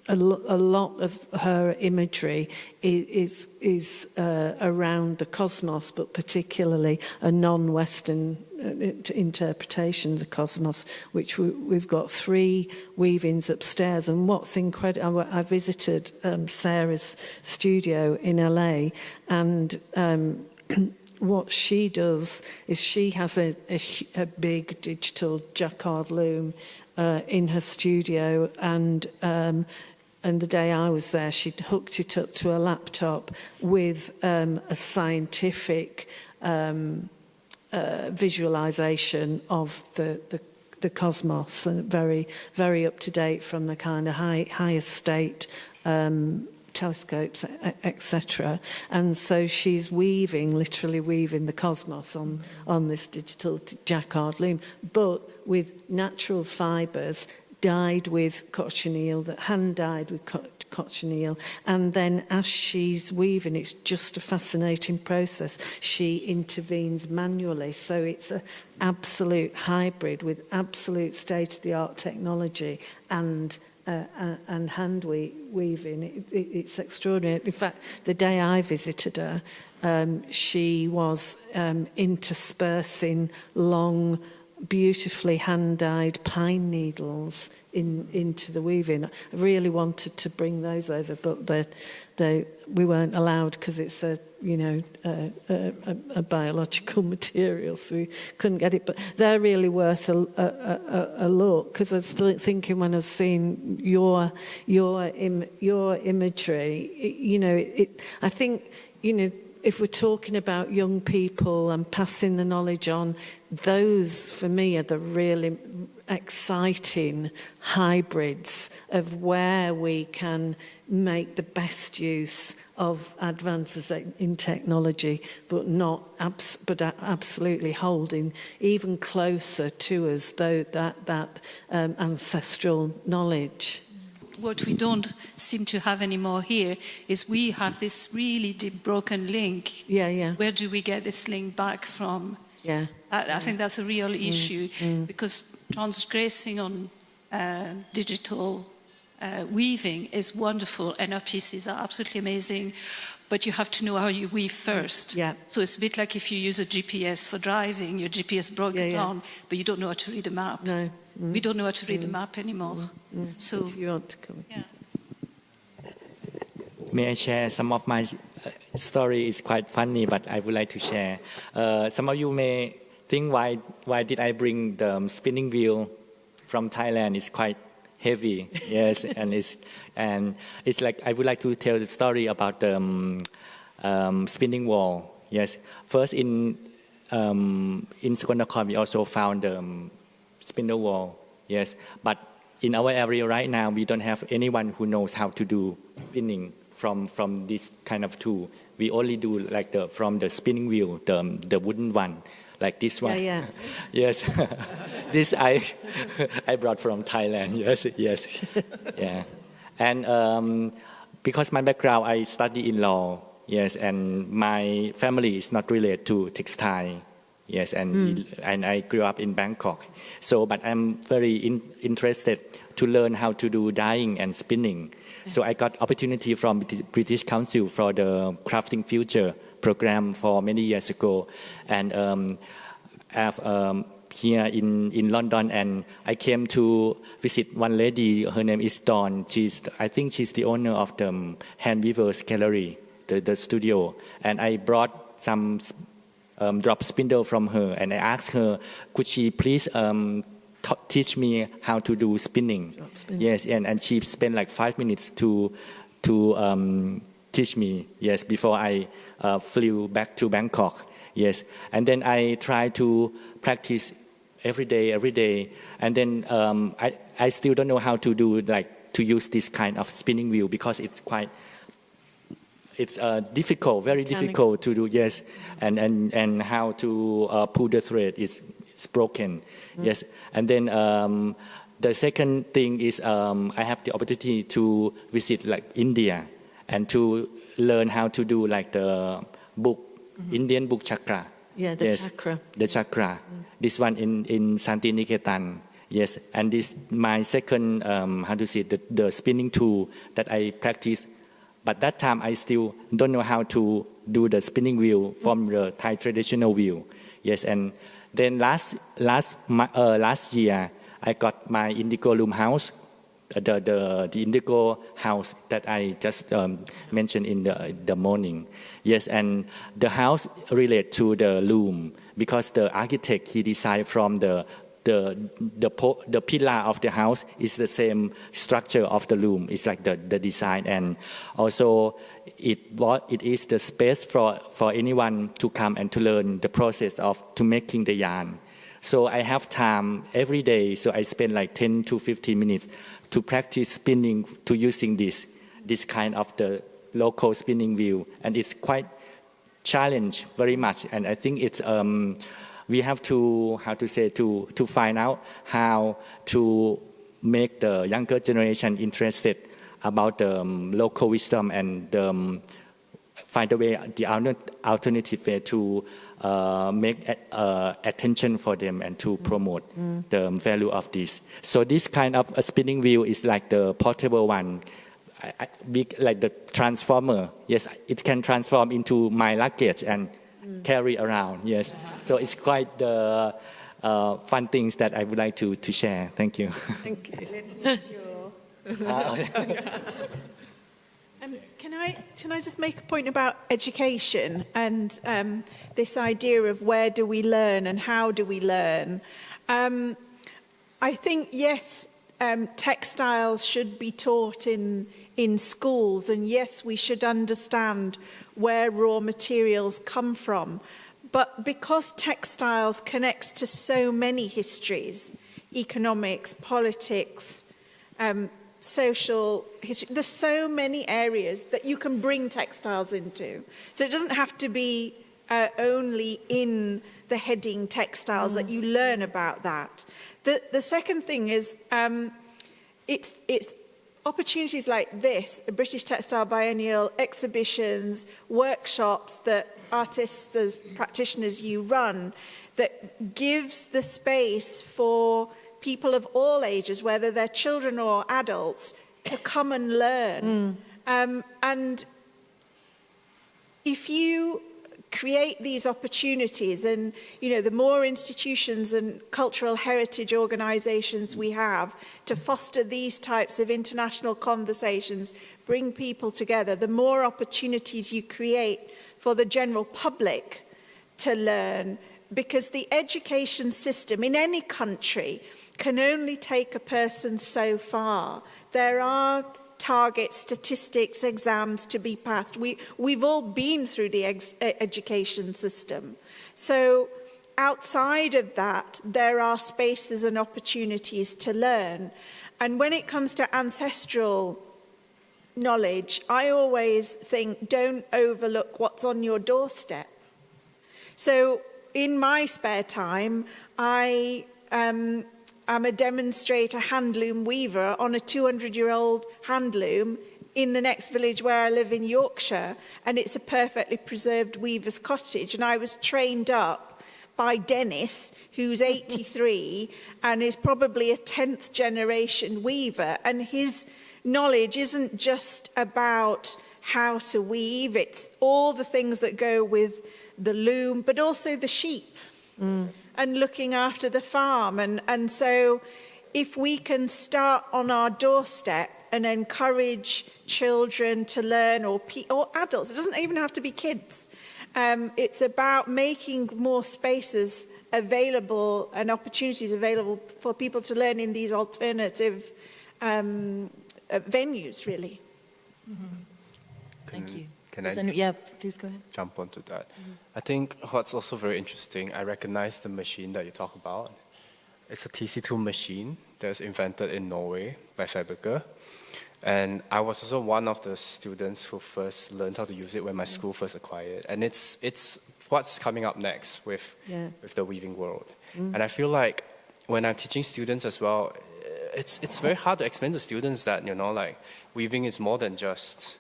a lot of her imagery is around the cosmos, but particularly a non-Western interpretation of the cosmos, which we've got 3 weavings upstairs. And what's incredible, I visited Sarah's studio in LA, and what she does is she has a big digital jacquard loom in her studio, and the day I was there, she'd hooked it up to a laptop with a scientific visualization of the cosmos, and very, very up to date from the kind of higher state telescopes, etc. And so she's literally weaving the cosmos on this digital jacquard loom, but with natural fibres dyed with cochineal, hand dyed with cochineal, and then as she's weaving, it's just a fascinating process. She intervenes manually, so it's an absolute hybrid with absolute state-of-the-art technology and hand weaving. It's extraordinary. In fact, the day I visited her, she was interspersing long, beautifully hand-dyed pine needles into the weaving. I really wanted to bring those over, but we weren't allowed because it's a biological material, so we couldn't get it. But they're really worth a look, because I was thinking when I was seeing your imagery, I think, if we're talking about young people and passing the knowledge on, those for me are the really exciting hybrids of where we can make the best use of advances in technology, but absolutely holding even closer to us that ancestral knowledge. What we don't seem to have anymore here is we have this really deep broken link. Yeah. Where do we get this link back from? Yeah. I think that's a real issue, because transgressing on digital weaving is wonderful, and our pieces are absolutely amazing, but you have to know how you weave first. Yeah. So it's a bit like if you use a GPS for driving, your GPS breaks down, but you don't know how to read a map. No. We don't know how to read the map anymore. So if you want to come. Yeah. May I share some of my story? Is quite funny, but I would like to share. Some of you may think, why did I bring the spinning wheel from Thailand? It's quite heavy, yes, and it's like I would like to tell the story about the spinning wall. Yes, first in Sukarnakon we also found the spindle wall. Yes, but in our area right now we don't have anyone who knows how to do spinning from this kind of tool. We only do like from the spinning wheel, the wooden one, like this one. Yeah. Yes, this I brought from Thailand. Yes, yeah, and because my background, I study in law. Yes, and my family is not related to textile. Yes, and I grew up in Bangkok. So, but I'm very interested to learn how to do dyeing and spinning. So I got opportunity from British Council for the Crafting Future program for many years ago, and here in London, and I came to visit one lady. Her name is Dawn. I think she's the owner of the Hand Weavers Gallery, the studio, and I brought some drop spindle from her, and I asked her, could she please teach me how to do spinning? Yes, and she spent like 5 minutes to teach me. Yes, before I flew back to Bangkok. Yes, and then I tried to practice every day, and then I still don't know how to do to use this kind of spinning wheel because it's quite it's difficult, very difficult to do. Yes, and how to pull the thread is broken. Yes, and then the second thing is I have the opportunity to visit like India and to learn how to do like the book, Indian book chakra. Yeah, the chakra. The chakra. This one in Santiniketan. Yes, and this my second how to say the spinning tool that I practice. But that time I still don't know how to do the spinning wheel from the Thai traditional wheel. Yes, and then last year I got my indigo loom house, the indigo house that I just mentioned in the morning. Yes, and the house relate to the loom because the architect he designed from the pillar of the house is the same structure of the loom. It's like the design, and also it is the space for anyone to come and to learn the process of to making the yarn. So I have time every day. So I spend like 10 to 15 minutes to practice spinning to using this kind of the local spinning wheel, and it's quite challenge very much. And I think it's we have to to find out how to make the younger generation interested about the local wisdom and find a way, the alternative way to make attention for them and to promote the value of this. So this kind of a spinning wheel is like the portable one, big like the transformer. Yes, it can transform into my luggage and carry around. Yes, so it's quite the fun things that I would like to share. Thank you. Thank you. Can I just make a point about education and this idea of where do we learn and how do we learn? I think, yes, textiles should be taught in schools, and yes, we should understand where raw materials come from. But because textiles connects to so many histories, economics, politics, social history, there's so many areas that you can bring textiles into. So it doesn't have to be only in the heading textiles that you learn about that. The second thing is it's opportunities like this, the British Textile Biennial, exhibitions, workshops that artists as practitioners you run, that gives the space for people of all ages, whether they're children or adults, to come and learn. And if you create these opportunities, and the more institutions and cultural heritage organizations we have to foster these types of international conversations, bring people together, the more opportunities you create for the general public to learn, because the education system in any country can only take a person so far. There are targets, statistics, exams to be passed. We've all been through the education system. So outside of that, there are spaces and opportunities to learn. And when it comes to ancestral knowledge, I always think, don't overlook what's on your doorstep. So in my spare time, I'm a demonstrator handloom weaver on a 200-year-old handloom in the next village where I live in Yorkshire, and it's a perfectly preserved weaver's cottage. And I was trained up by Dennis, who's 83 and is probably a 10th generation weaver, and his knowledge isn't just about how to weave, it's all the things that go with the loom, but also the sheep. And looking after the farm. And so if we can start on our doorstep and encourage children to learn, or adults, it doesn't even have to be kids. It's about making more spaces available and opportunities available for people to learn in these alternative venues, really. Thank you. Can I please go ahead. Jump onto that? I think what's also very interesting, I recognize the machine that you talk about. It's a TC2 machine that was invented in Norway by Fabrica. And I was also one of the students who first learned how to use it when my school first acquired it. And it's what's coming up next with the weaving world. And I feel like when I'm teaching students as well, it's very hard to explain to students that, like weaving is more than just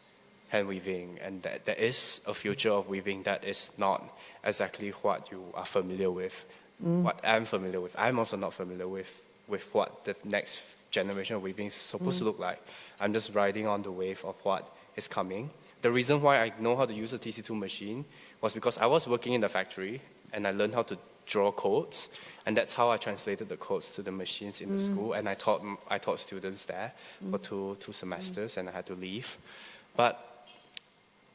hand weaving, and that there is a future of weaving that is not exactly what you are familiar with, what I'm familiar with. I'm also not familiar with what the next generation of weaving is supposed to look like. I'm just riding on the wave of what is coming. The reason why I know how to use a TC2 machine was because I was working in the factory and I learned how to draw codes, and that's how I translated the codes to the machines in the school, and I taught students there for two semesters, and I had to leave. But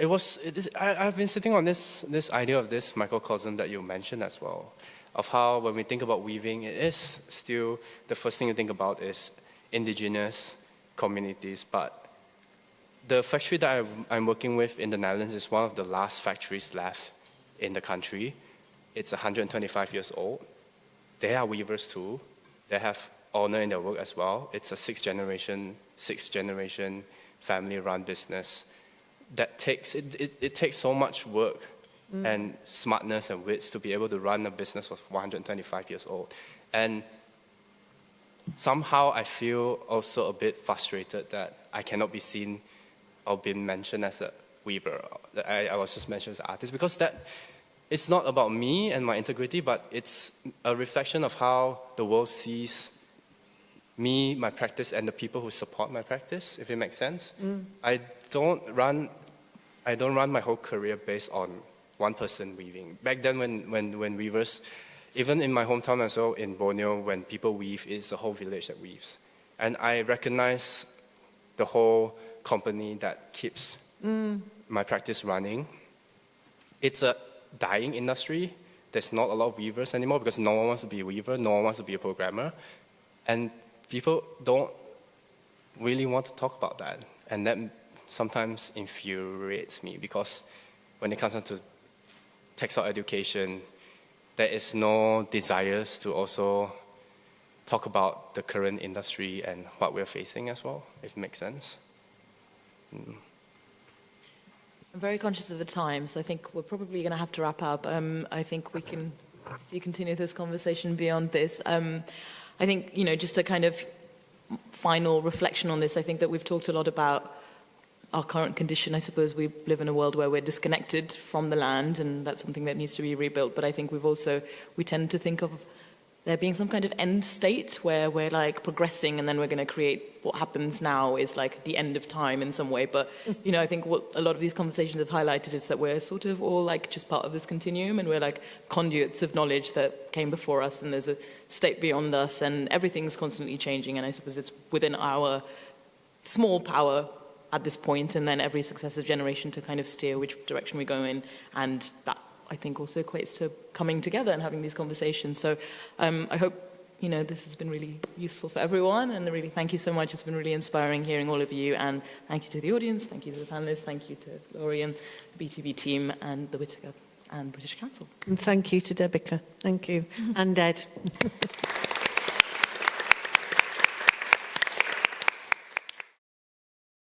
I've been sitting on this idea of this microcosm that you mentioned as well, of how when we think about weaving, it is still the first thing you think about is indigenous communities. But the factory that I'm working with in the Netherlands is one of the last factories left in the country. It's 125 years old. They are weavers too. They have honor in their work as well. It's a sixth generation family-run business. That takes so much work and smartness and wits to be able to run a business of 125 years old. And somehow I feel also a bit frustrated that I cannot be seen or been mentioned as a weaver. I was just mentioned as an artist, because it's not about me and my integrity, but it's a reflection of how the world sees me, my practice, and the people who support my practice, if it makes sense. I don't run my whole career based on one person weaving. Back then when weavers, even in my hometown as well, in Borneo, when people weave, it's a whole village that weaves. And I recognize the whole company that keeps my practice running. It's a dying industry. There's not a lot of weavers anymore because no one wants to be a weaver, no one wants to be a programmer. And people don't really want to talk about that. And that sometimes infuriates me, because when it comes down to textile education, there is no desires to also talk about the current industry and what we're facing as well, if it makes sense. I'm very conscious of the time, so I think we're probably going to have to wrap up. I think we can continue this conversation beyond this. I think, just a kind of final reflection on this, I think that we've talked a lot about our current condition. I suppose we live in a world where we're disconnected from the land, and that's something that needs to be rebuilt. But I think we tend to think of there being some kind of end state where we're like progressing, and then we're going to create what happens now is like the end of time in some way. But, I think what a lot of these conversations have highlighted is that we're sort of all like just part of this continuum, and we're like conduits of knowledge that came before us, and there's a state beyond us, and everything's constantly changing. And I suppose it's within our small power at this point, and then every successive generation to kind of steer which direction we go in. And that, I think, also equates to coming together and having these conversations. So I hope, this has been really useful for everyone, and really thank you so much. It's been really inspiring hearing all of you, and thank you to the audience, thank you to the panelists, thank you to Laurie and the BTB team and the Whitaker and British Council. And thank you to Debika. Thank you. And Ed.